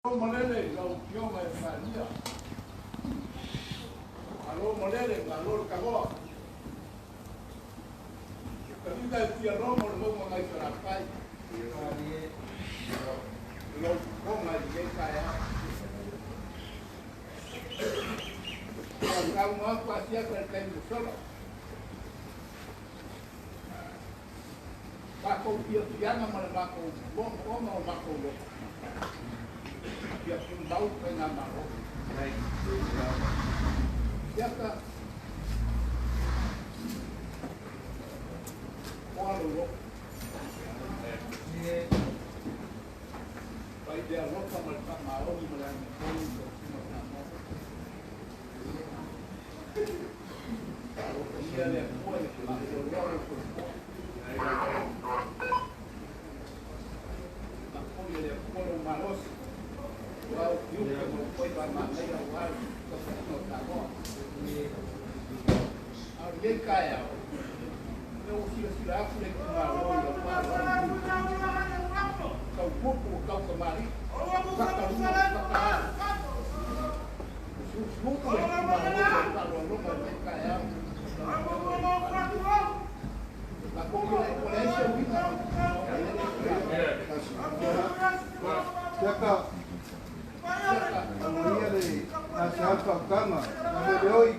Molele la opción es María. Aló Molele, aló Cagó. También el tierrón, lo vamos a ir a la calle. Lo ponga y que cae. Acá uno pasea con el tiempo solo. Bajo un tío, ya no me bajo un bombo, no bajo un bombo. Ya pun bau pengen mau. Ya ka. Walau. Baik dia roka mereka mau di melayani pun kalau dia lihat kue masuk orang semua. Aku lihat kue malos. Well, you can play by my later life, because that's not that long. Ang yan kaya, yung sila ako na kumaro, kau buku, kau kemari, kakak susu yang kumaro, kalau lu nggak kaya, aku bilang Indonesia kita, siapa? Dia ni nasihat kama, nasihat hoy.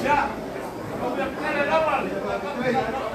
يا الأول